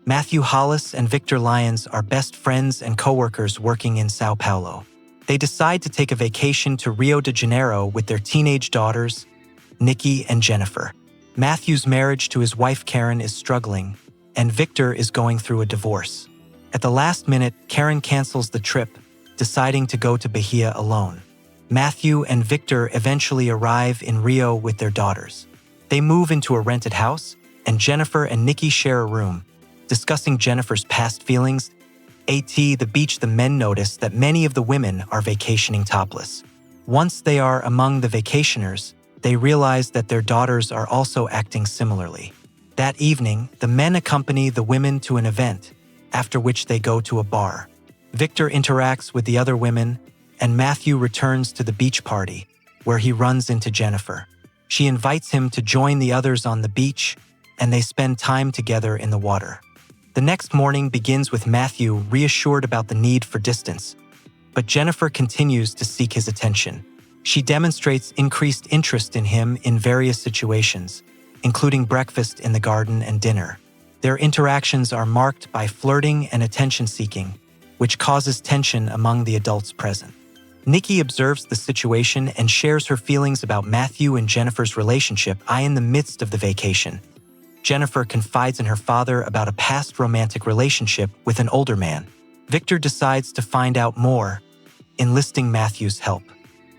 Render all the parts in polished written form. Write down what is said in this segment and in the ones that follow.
Matthew Hollis and Victor Lyons are best friends and co-workers working in Sao Paulo. They decide to take a vacation to Rio de Janeiro with their teenage daughters, Nikki and Jennifer. Matthew's marriage to his wife Karen is struggling, and Victor is going through a divorce. At the last minute, Karen cancels the trip, deciding to go to Bahia alone. Matthew and Victor eventually arrive in Rio with their daughters. They move into a rented house, and Jennifer and Nikki share a room. Discussing Jennifer's past feelings, at the beach the men notice that many of the women are vacationing topless. Once they are among the vacationers, they realize that their daughters are also acting similarly. That evening, the men accompany the women to an event, after which they go to a bar. Victor interacts with the other women, and Matthew returns to the beach party, where he runs into Jennifer. She invites him to join the others on the beach, and they spend time together in the water. The next morning begins with Matthew reassured about the need for distance, but Jennifer continues to seek his attention. She demonstrates increased interest in him in various situations, including breakfast in the garden and dinner. Their interactions are marked by flirting and attention-seeking, which causes tension among the adults present. Nikki observes the situation and shares her feelings about Matthew and Jennifer's relationship in the midst of the vacation. Jennifer confides in her father about a past romantic relationship with an older man. Victor decides to find out more, enlisting Matthew's help.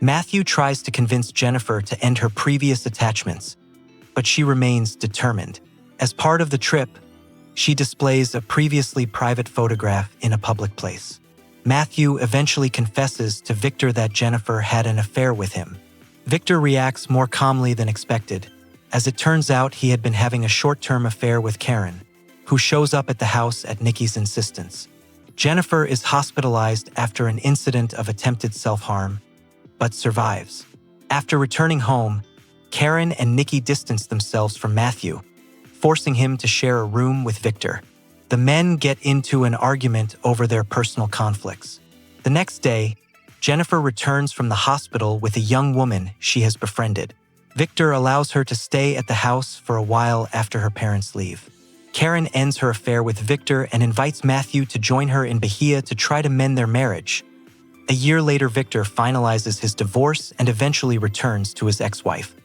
Matthew tries to convince Jennifer to end her previous attachments, but she remains determined. As part of the trip, she displays a previously private photograph in a public place. Matthew eventually confesses to Victor that Jennifer had an affair with him. Victor reacts more calmly than expected. As it turns out, he had been having a short-term affair with Karen, who shows up at the house at Nikki's insistence. Jennifer is hospitalized after an incident of attempted self-harm, but survives. After returning home, Karen and Nikki distance themselves from Matthew, forcing him to share a room with Victor. The men get into an argument over their personal conflicts. The next day, Jennifer returns from the hospital with a young woman she has befriended. Victor allows her to stay at the house for a while after her parents leave. Karen ends her affair with Victor and invites Matthew to join her in Bahia to try to mend their marriage. A year later, Victor finalizes his divorce and eventually returns to his ex-wife.